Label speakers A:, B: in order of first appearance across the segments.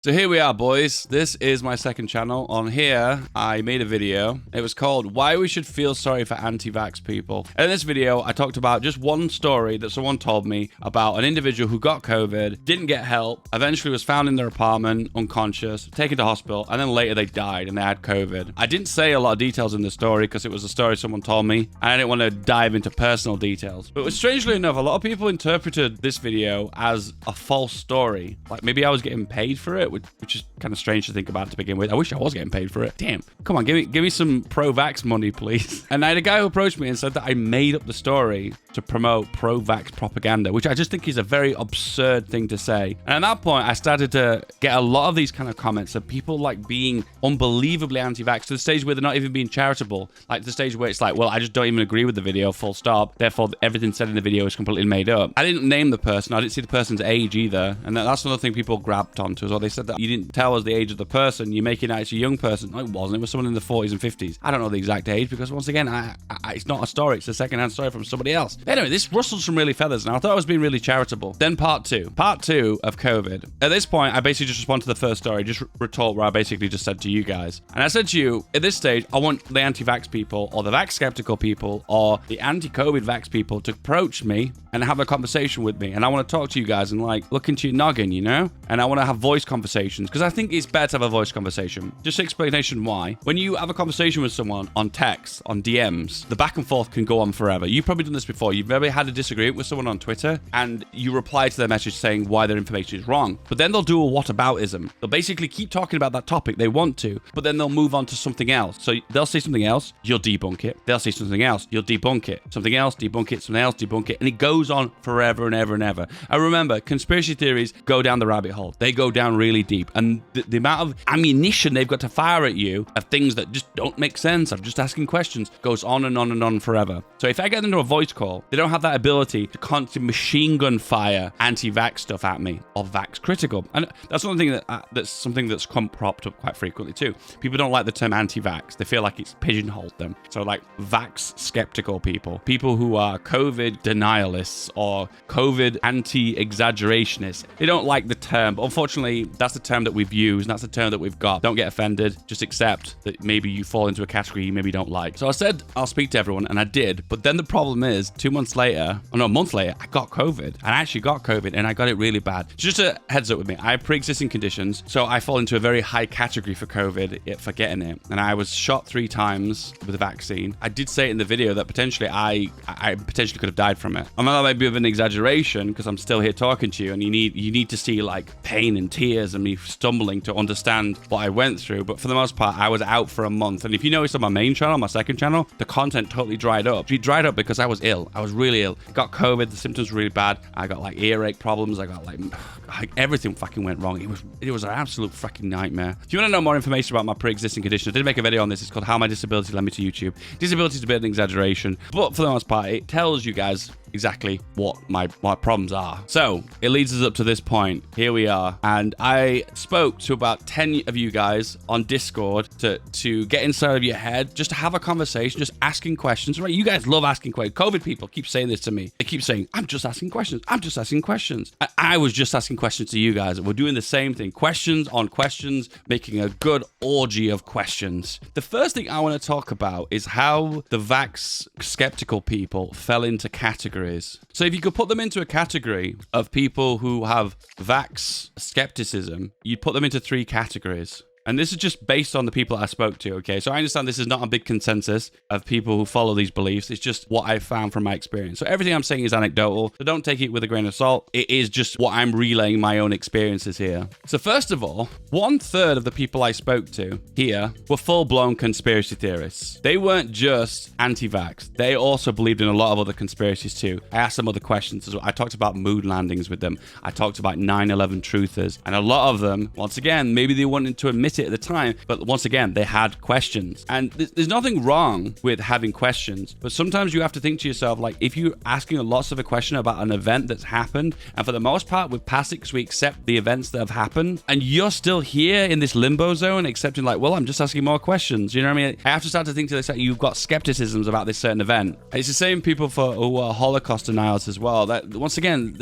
A: So here we are, boys. This is my second channel. On here, I made a video. It was called Why We Should Feel Sorry for Anti-Vax People. In this video, I talked about just one story that someone told me about an individual who got COVID, didn't get help, eventually was found in their apartment, unconscious, taken to hospital, and then later they died and they had COVID. I didn't say a lot of details in the story because it was a story someone told me, and I didn't want to dive into personal details. But strangely enough, a lot of people interpreted this video as a false story. Like maybe I was getting paid for it, which is kind of strange to think about to begin with. I wish I was getting paid for it. Damn. Come on, give me some pro-vax money, please. And I had a guy who approached me and said that I made up the story to promote pro-vax propaganda, which I just think is a very absurd thing to say. And at that point, I started to get a lot of these kind of comments of people like being unbelievably anti-vax to the stage where they're not even being charitable. Like the stage where it's like, well, I just don't even agree with the video, full stop. Therefore, everything said in the video is completely made up. I didn't name the person. I didn't see the person's age either. And that's another thing people grabbed onto as well. They said that you didn't tell us the age of the person. You're making out it's a young person. No, it wasn't. It was someone in the 40s and 50s. I don't know the exact age because once again, it's not a story. It's a secondhand story from somebody else. Anyway, this rustled some really feathers and I thought I was being really charitable. Then part two of COVID. At this point, I basically just responded to the first story, just retort where I basically just said to you guys. And I said to you, at this stage, I want the anti-vax people or the vax skeptical people or the anti-COVID vax people to approach me and have a conversation with me. And I want to talk to you guys and like look into your noggin, you know? And I want to have voice conversations because I think it's better to have a voice conversation. Just explanation why. When you have a conversation with someone on text, on DMs, the back and forth can go on forever. You've probably done this before. You've maybe had a disagreement with someone on Twitter and you reply to their message saying why their information is wrong. But then they'll do a whataboutism. They'll basically keep talking about that topic they want to, but then they'll move on to something else. So they'll say something else, you'll debunk it. They'll say something else, you'll debunk it. Something else, debunk it. Something else, debunk it. And it goes on forever and ever and ever. And remember, conspiracy theories go down the rabbit hole. They go down really deep. And the amount of ammunition they've got to fire at you of things that just don't make sense, of just asking questions, goes on and on and on forever. So if I get them to a voice call, they don't have that ability to constantly machine gun fire anti-vax stuff at me or vax critical. And that's one thing that's something that's propped up quite frequently too. People don't like the term anti-vax. They feel like it's pigeonholed them. So like vax skeptical people who are COVID denialists or COVID anti-exaggerationists, they don't like the term. But unfortunately, that's the term that we've used and that's the term that we've got. Don't get offended. Just accept that maybe you fall into a category you maybe don't like. So I said I'll speak to everyone and I did. But then the problem is a month later, I got COVID. And I actually got COVID and I got it really bad. Just a heads up with me. I have pre-existing conditions. So I fall into a very high category for COVID, for getting it. And I was shot 3 times with the vaccine. I did say in the video that potentially I potentially could have died from it. I mean, that might be of an exaggeration because I'm still here talking to you and you need to see like pain and tears and me stumbling to understand what I went through. But for the most part, I was out for a month. And if you notice on my main channel, my second channel, the content totally dried up. It dried up because I was ill. I was really ill. Got COVID. The symptoms were really bad. I got like earache problems. I got like everything fucking went wrong. It was an absolute fucking nightmare. If you want to know more information about my pre-existing condition, I did make a video on this. It's called How My Disability Led Me to YouTube. Disability is a bit of an exaggeration, but for the most part, it tells you guys exactly what my problems are. So it leads us up to this point. Here we are. And I spoke to about 10 of you guys on Discord to get inside of your head, just to have a conversation, just asking questions, right? You guys love asking questions. COVID people keep saying this to me. They keep saying, I'm just asking questions. I'm just asking questions. I was just asking questions to you guys. We're doing the same thing. Questions on questions, making a good orgy of questions. The first thing I want to talk about is how the vax skeptical people fell into categories. So if you could put them into a category of people who have vax skepticism, you'd put them into 3 categories. And this is just based on the people I spoke to, okay? So I understand this is not a big consensus of people who follow these beliefs. It's just what I've found from my experience. So everything I'm saying is anecdotal. So don't take it with a grain of salt. It is just what I'm relaying my own experiences here. So first of all, 1/3 of the people I spoke to here were full-blown conspiracy theorists. They weren't just anti-vax. They also believed in a lot of other conspiracies too. I asked them other questions as well. I talked about moon landings with them. I talked about 9/11 truthers. And a lot of them, once again, maybe they wanted to admit it at the time, but once again, they had questions. And there's nothing wrong with having questions, but sometimes you have to think to yourself, like, if you're asking lots of a question about an event that's happened, and for the most part, with past 6 weeks, accept the events that have happened, and you're still here in this limbo zone, accepting like, well, I'm just asking more questions. You know what I mean? I have to start to think to this, like, you've got skepticisms about this certain event. It's the same people who are Holocaust denials as well. That once again,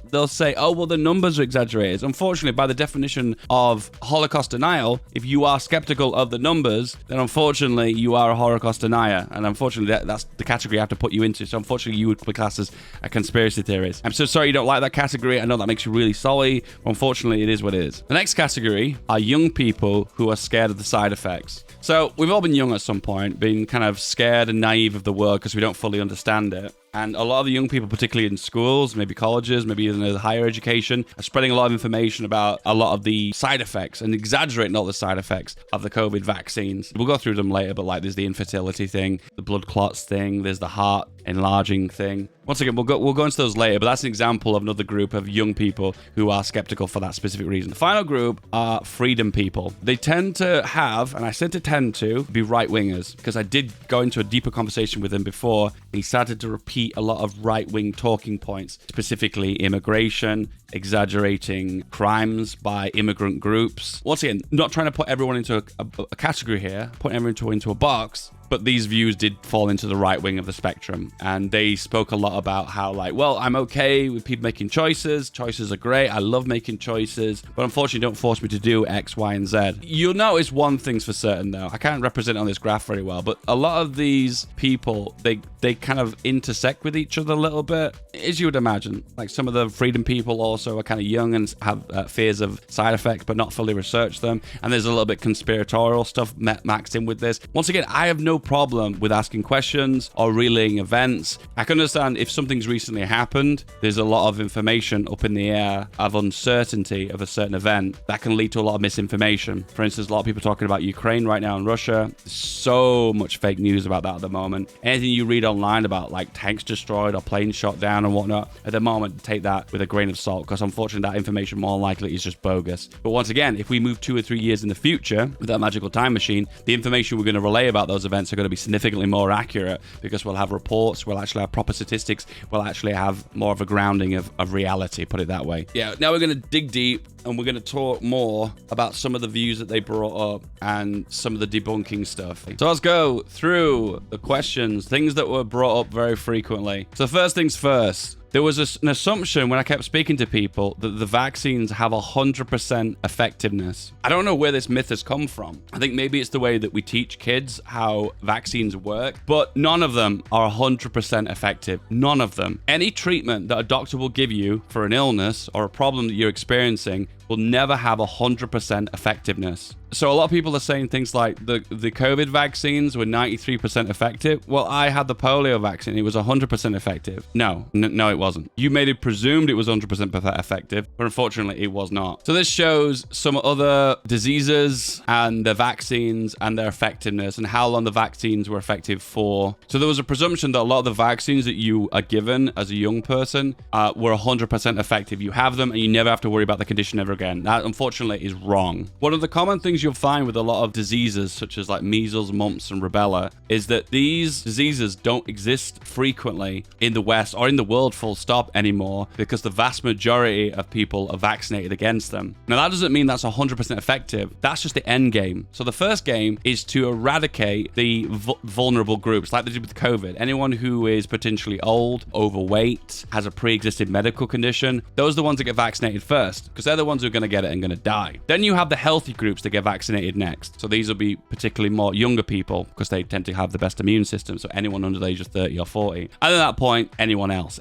A: they'll say, oh, well, the numbers are exaggerated. Unfortunately, by the definition of Holocaust denial, if you are skeptical of the numbers, then unfortunately you are a Holocaust denier, and unfortunately that's the category I have to put you into. So unfortunately, you would be classed as a conspiracy theorist. I'm so sorry you don't like that category. I know that makes you really sorry. Unfortunately, it is what it is. The next category are young people who are scared of the side effects. So we've all been young at some point, being kind of scared and naive of the world because we don't fully understand it. And a lot of the young people, particularly in schools, maybe colleges, maybe even in higher education, are spreading a lot of information about a lot of the side effects and exaggerating all the side effects of the COVID vaccines. We'll go through them later, but like there's the infertility thing, the blood clots thing, there's the heart enlarging thing. Once again, we'll go into those later, but that's an example of another group of young people who are skeptical for that specific reason. The final group are freedom people. They tend to have, and I said to tend to, be right-wingers, because I did go into a deeper conversation with him before, and he started to repeat a lot of right-wing talking points, specifically immigration, exaggerating crimes by immigrant groups. Once again, not trying to put everyone into a category here, putting everyone into a box, but these views did fall into the right wing of the spectrum. And they spoke a lot about how, like, well, I'm okay with people making choices. Choices are great. I love making choices. But unfortunately, don't force me to do X, Y, and Z. You'll notice one thing's for certain, though. I can't represent it on this graph very well, but a lot of these people, they kind of intersect with each other a little bit, as you would imagine. Like some of the freedom people also are kind of young and have fears of side effects, but not fully researched them. And there's a little bit conspiratorial stuff maxed in with this. Once again, I have no problem with asking questions or relaying events. I can understand if something's recently happened, there's a lot of information up in the air of uncertainty of a certain event that can lead to a lot of misinformation. For instance, a lot of people talking about Ukraine right now and Russia. There's so much fake news about that at the moment. Anything you read online about like tanks destroyed or planes shot down and whatnot, at the moment, take that with a grain of salt, because unfortunately that information more likely is just bogus. But once again, if we move 2 or 3 years in the future with that magical time machine, the information we're going to relay about those events are going to be significantly more accurate, because we'll have reports, we'll actually have proper statistics, we'll actually have more of a grounding of reality, put it that way. Yeah, now we're going to dig deep and we're going to talk more about some of the views that they brought up and some of the debunking stuff. So let's go through the questions, things that were brought up very frequently. So first things first. There was an assumption when I kept speaking to people that the vaccines have 100% effectiveness. I don't know where this myth has come from. I think maybe it's the way that we teach kids how vaccines work, but none of them are 100% effective. None of them. Any treatment that a doctor will give you for an illness or a problem that you're experiencing will never have 100% effectiveness. So a lot of people are saying things like the COVID vaccines were 93% effective. Well, I had the polio vaccine. It was 100% effective. No, it wasn't. You made it presumed it was 100% effective, but unfortunately it was not. So this shows some other diseases and the vaccines and their effectiveness and how long the vaccines were effective for. So there was a presumption that a lot of the vaccines that you are given as a young person were 100% effective. You have them and you never have to worry about the condition ever again. That unfortunately is wrong. One of the common things you'll find with a lot of diseases such as like measles, mumps, and rubella is that these diseases don't exist frequently in the West or in the world full stop anymore, because the vast majority of people are vaccinated against them. Now that doesn't mean that's 100% effective. That's just the end game. So the first game is to eradicate the vulnerable groups like they did with COVID. Anyone who is potentially old, overweight, has a pre-existing medical condition, those are the ones that get vaccinated first, because they're the ones who are going to get it and going to die. Then you have the healthy groups that get vaccinated next. So these will be particularly more younger people, because they tend to have the best immune system. So anyone under the age of 30 or 40. And at that point, everyone else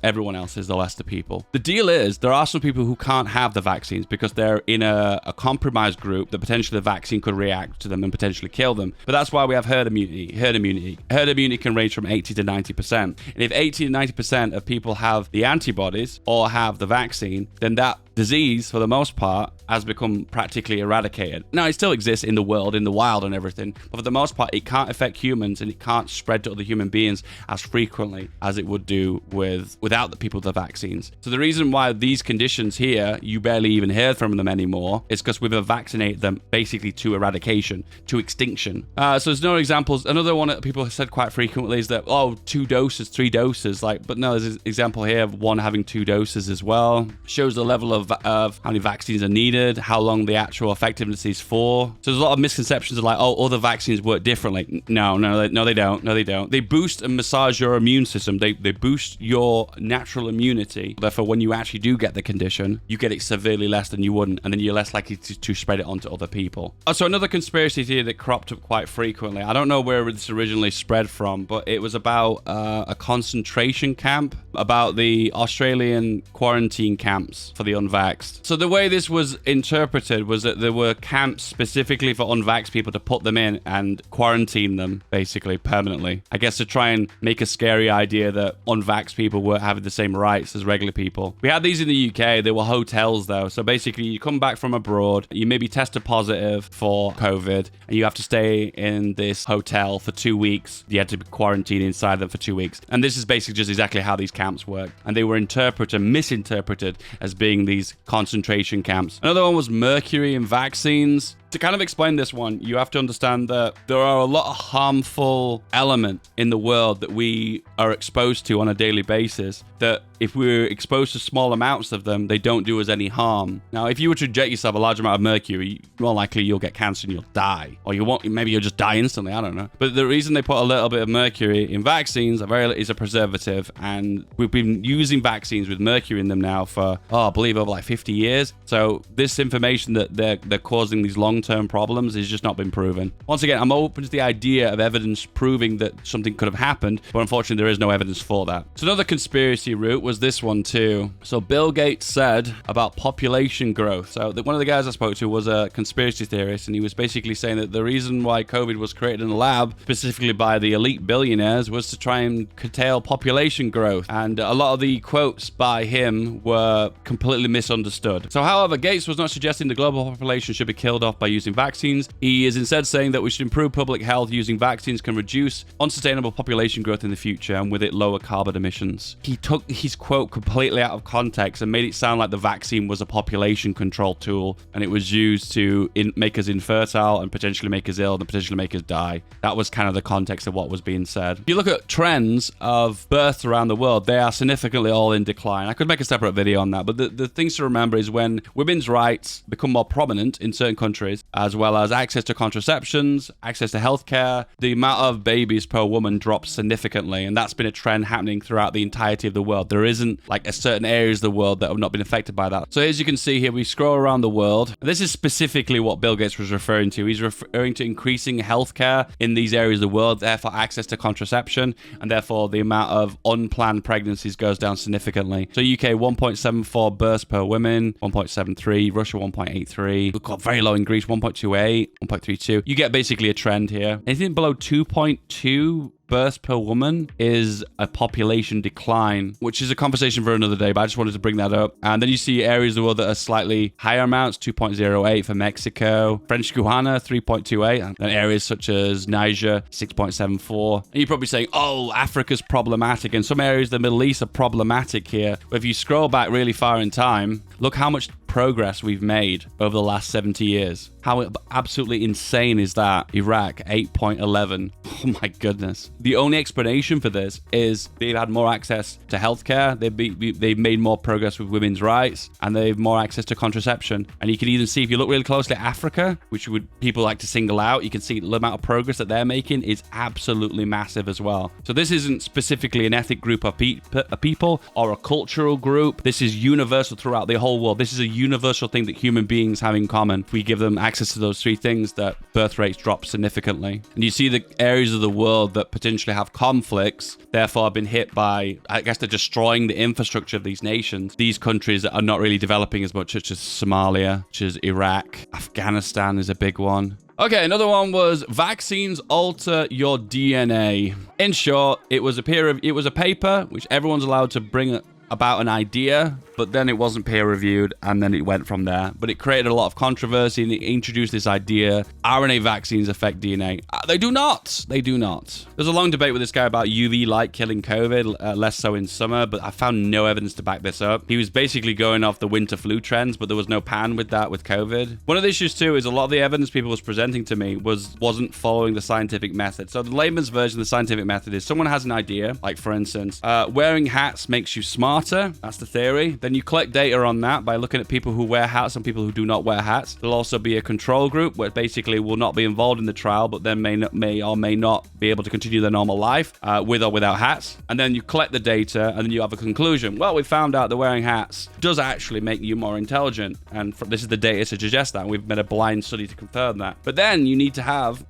A: is the lesser people. The deal is there are some people who can't have the vaccines because they're in a compromised group that potentially the vaccine could react to them and potentially kill them. But that's why we have herd immunity. Herd immunity can range from 80 to 90%. And if 80 to 90% of people have the antibodies or have the vaccine, then that disease, for the most part, has become practically eradicated. Now, it still exists in the world, in the wild and everything, but for the most part, it can't affect humans and it can't spread to other human beings as frequently as it would do without the people with the vaccines. So the reason why these conditions here, you barely even hear from them anymore, is because we've vaccinated them basically to eradication, to extinction. So there's no examples. Another one that people have said quite frequently is that, oh, 2 doses, 3 doses, like, but no, there's an example here of one having 2 doses as well. Shows the level of how many vaccines are needed, how long the actual effectiveness is for. So there's a lot of misconceptions of like, oh, other vaccines work differently. No, they don't. They boost and massage your immune system. They boost your natural immunity. Therefore, when you actually do get the condition, you get it severely less than you wouldn't, and then you're less likely to spread it onto other people. So another conspiracy theory that cropped up quite frequently. I don't know where this originally spread from, but it was about a concentration camp, about the Australian quarantine camps for the unvaxxed. So the way this was interpreted was that there were camps specifically for unvaxxed people to put them in and quarantine them basically permanently. I guess to try and make a scary idea that unvaxxed people weren't having the same rights as regular people. We had these in the UK. They were hotels though. So basically you come back from abroad, you maybe tested positive for COVID and you have to stay in this hotel for 2 weeks. You had to be quarantined inside them for 2 weeks. And this is basically just exactly how these camps work. And they were misinterpreted as being these concentration camps. Another one was mercury in vaccines. To kind of explain this one, you have to understand that there are a lot of harmful elements in the world that we are exposed to on a daily basis that if we're exposed to small amounts of them, they don't do us any harm. Now, if you were to inject yourself a large amount of mercury, more likely you'll get cancer and you'll die. Or maybe you'll just die instantly, I don't know. But the reason they put a little bit of mercury in vaccines is a preservative. And we've been using vaccines with mercury in them now for, I believe over like 50 years. So this information that they're causing these long-term problems has just not been proven. Once again, I'm open to the idea of evidence proving that something could have happened, but unfortunately there is no evidence for that. So another conspiracy route was this one too. So Bill Gates said about population growth. So one of the guys I spoke to was a conspiracy theorist, and he was basically saying that the reason why COVID was created in a lab, specifically by the elite billionaires, was to try and curtail population growth. And a lot of the quotes by him were completely misunderstood. So however, Gates was not suggesting the global population should be killed off by using vaccines. He is instead saying that we should improve public health using vaccines can reduce unsustainable population growth in the future, and with it lower carbon emissions. He took his quote completely out of context and made it sound like the vaccine was a population control tool and it was used to make us infertile and potentially make us ill and potentially make us die. That was kind of the context of what was being said. If you look at trends of births around the world, they are significantly all in decline. I could make a separate video on that, but the things to remember is when women's rights become more prominent in certain countries, as well as access to contraceptions, access to healthcare, the amount of babies per woman drops significantly, and that's been a trend happening throughout the entirety of the world. There isn't like a certain areas of the world that have not been affected by that. So as you can see here, we scroll around the world. This is specifically what Bill Gates was referring to. He's referring to increasing healthcare in these areas of the world, therefore access to contraception, and therefore the amount of unplanned pregnancies goes down significantly. So UK 1.74 births per woman, 1.73, Russia 1.83. We've got very low in Greece, 1.28, 1.32. You get basically a trend here. Anything below 2.2 births per woman is a population decline, which is a conversation for another day, but I just wanted to bring that up. And then you see areas of the world that are slightly higher amounts, 2.08 for Mexico, French Guiana, 3.28, and areas such as Niger, 6.74. And you're probably saying, oh, Africa's problematic, and some areas of the Middle East are problematic here. But if you scroll back really far in time, look how much progress we've made over the last 70 years. How absolutely insane is that? Iraq, 8.11. Oh my goodness. The only explanation for this is they've had more access to healthcare, they've made more progress with women's rights, and they've more access to contraception. And you can even see, if you look really closely at Africa, which people like to single out, you can see the amount of progress that they're making is absolutely massive as well. So this isn't specifically an ethnic group of people or a cultural group. This is universal throughout the whole world. This is a universal thing that human beings have in common. If we give them access to those three things, that birth rates drop significantly. And you see the areas of the world that potentially have conflicts, therefore have been hit by, I guess, they're destroying the infrastructure of these nations. These countries that are not really developing as much, such as Somalia, such as Iraq, Afghanistan is a big one. Okay, another one was vaccines alter your DNA. In short, it was a paper which everyone's allowed to bring about an idea, but then it wasn't peer-reviewed, and then it went from there. But it created a lot of controversy, and it introduced this idea, RNA vaccines affect DNA. They do not. They do not. There's a long debate with this guy about UV light killing COVID, less so in summer, but I found no evidence to back this up. He was basically going off the winter flu trends, but there was no pan with that with COVID. One of the issues, too, is a lot of the evidence people was presenting to me wasn't following the scientific method. So the layman's version of the scientific method is someone has an idea, like, for instance, wearing hats makes you smarter. That's the theory. Then you collect data on that by looking at people who wear hats and people who do not wear hats. There'll also be a control group where basically will not be involved in the trial, but then may or may not be able to continue their normal life with or without hats. And then you collect the data, and then you have a conclusion. Well, we found out that wearing hats does actually make you more intelligent, and this is the data to suggest that. And we've made a blind study to confirm that. But then you need to have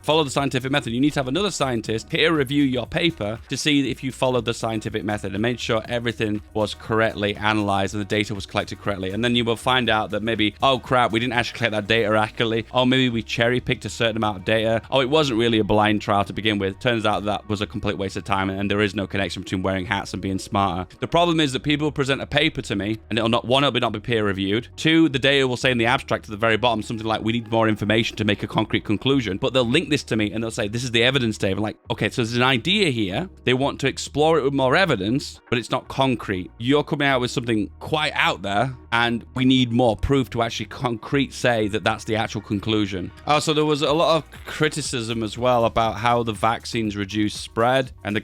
A: follow the scientific method. You need to have another scientist peer review your paper to see if you followed the scientific method and made sure everything was correctly analyzed and the data was collected correctly. And then you will find out that maybe, oh crap, we didn't actually collect that data accurately. Oh, maybe we cherry picked a certain amount of data. Oh, it wasn't really a blind trial to begin with. Turns out that was a complete waste of time, and there is no connection between wearing hats and being smarter. The problem is that people present a paper to me, and it'll not be peer reviewed. Two, the data will say in the abstract at the very bottom something like, we need more information to make a concrete conclusion. But they'll link this to me and they'll say, this is the evidence, Dave. I'm like, okay, so there's an idea here. They want to explore it with more evidence, but it's not concrete. You're coming out with something quite out there, and we need more proof to actually concrete say that that's the actual conclusion. Oh, so there was a lot of criticism as well about how the vaccines reduce spread. And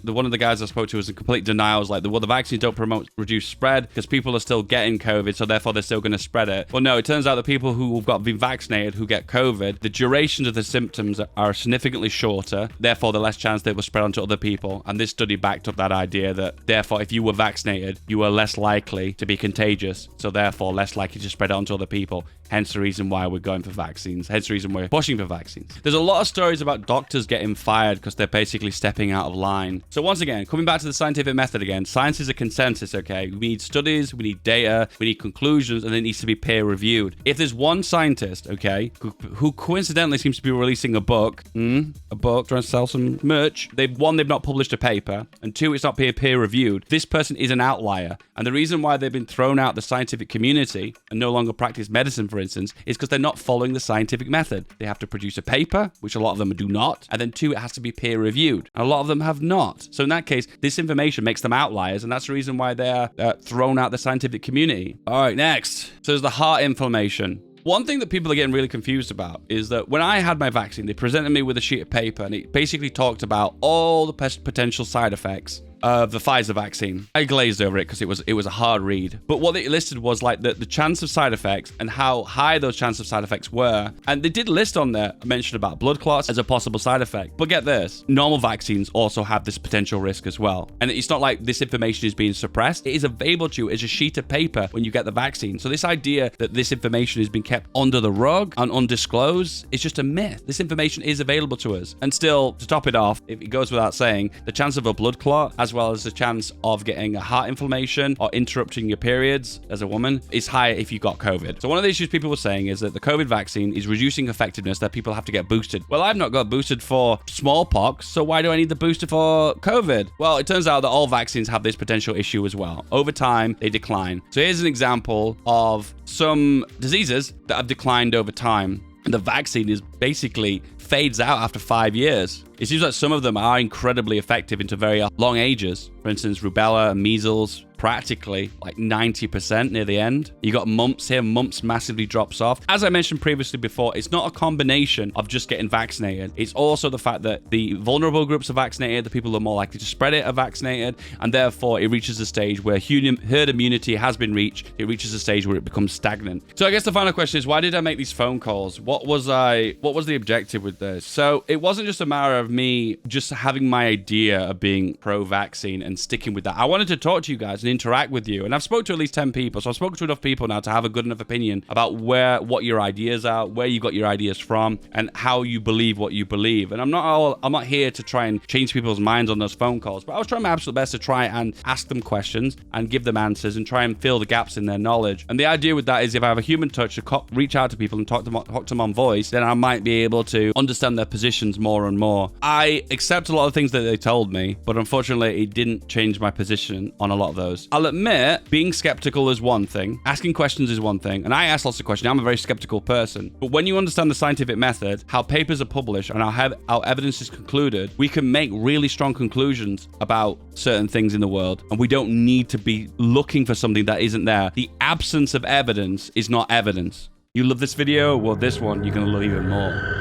A: one of the guys I spoke to was in complete denial. Was like, well, the vaccines don't promote reduced spread because people are still getting COVID, so therefore they're still going to spread it. Well, no, it turns out that people who have been vaccinated who get COVID, the durations of the symptoms are significantly shorter. Therefore, the less chance they will spread onto other people. And this study backed up that idea that therefore, if you were vaccinated, you were less likely to be contagious. So therefore, less likely to spread it onto other people. Hence the reason why we're going for vaccines. Hence the reason we're pushing for vaccines. There's a lot of stories about doctors getting fired because they're basically stepping out of line. So once again, coming back to the scientific method again, science is a consensus, okay? We need studies, we need data, we need conclusions, and it needs to be peer reviewed. If there's one scientist, okay, who coincidentally seems to be releasing a book, trying to sell some merch, they've not published a paper, and two, it's not peer reviewed. This person is an outlier. And the reason why they've been thrown out the scientific community and no longer practice medicine, for instance, is because they're not following the scientific method. They have to produce a paper, which a lot of them do not, and then two, it has to be peer reviewed. And a lot of them have not. So in that case, this information makes them outliers, and that's the reason why they're thrown out the scientific community. All right, next. So there's the heart inflammation. One thing that people are getting really confused about is that when I had my vaccine, they presented me with a sheet of paper, and it basically talked about all the potential side effects of the Pfizer vaccine. I glazed over it because it was a hard read. But what they listed was like the chance of side effects and how high those chances of side effects were. And they did list on there, mention about blood clots as a possible side effect. But get this, normal vaccines also have this potential risk as well. And it's not like this information is being suppressed. It is available to you as a sheet of paper when you get the vaccine. So this idea that this information is being kept under the rug and undisclosed is just a myth. This information is available to us. And still, to top it off, if it goes without saying, the chance of a blood clot as well as the chance of getting a heart inflammation or interrupting your periods as a woman is higher if you got COVID. So one of the issues people were saying is that the COVID vaccine is reducing effectiveness, that people have to get boosted. Well, I've not got boosted for smallpox, so why do I need the booster for COVID? Well, it turns out that all vaccines have this potential issue as well. Over time, they decline. So here's an example of some diseases that have declined over time. And the vaccine is basically fades out after 5 years. It seems like some of them are incredibly effective into very long ages. For instance, rubella and measles, practically like 90% near the end. You got mumps here, mumps massively drops off. As I mentioned previously before, it's not a combination of just getting vaccinated. It's also the fact that the vulnerable groups are vaccinated, the people who are more likely to spread it are vaccinated, and therefore it reaches a stage where herd immunity has been reached. It reaches a stage where it becomes stagnant. So I guess the final question is, why did I make these phone calls? What was the objective with this? So it wasn't just a matter of me just having my idea of being pro-vaccine and sticking with that. I wanted to talk to you guys and interact with you. And I've spoken to at least 10 people. So I've spoken to enough people now to have a good enough opinion about what your ideas are, where you got your ideas from, and how you believe what you believe. And I'm not here to try and change people's minds on those phone calls, but I was trying my absolute best to try and ask them questions and give them answers and try and fill the gaps in their knowledge. And the idea with that is if I have a human touch to reach out to people and talk to them on voice, then I might be able to understand their positions more and more. I accept a lot of things that they told me, but unfortunately it didn't change my position on a lot of those. because I'll admit being skeptical is one thing, asking questions is one thing, and I ask lots of questions. I'm a very skeptical person. But when you understand the scientific method, how papers are published, and how evidence is concluded, we can make really strong conclusions about certain things in the world, and we don't need to be looking for something that isn't there. The absence of evidence is not evidence. You love this video? Well, this one you're going to love even more.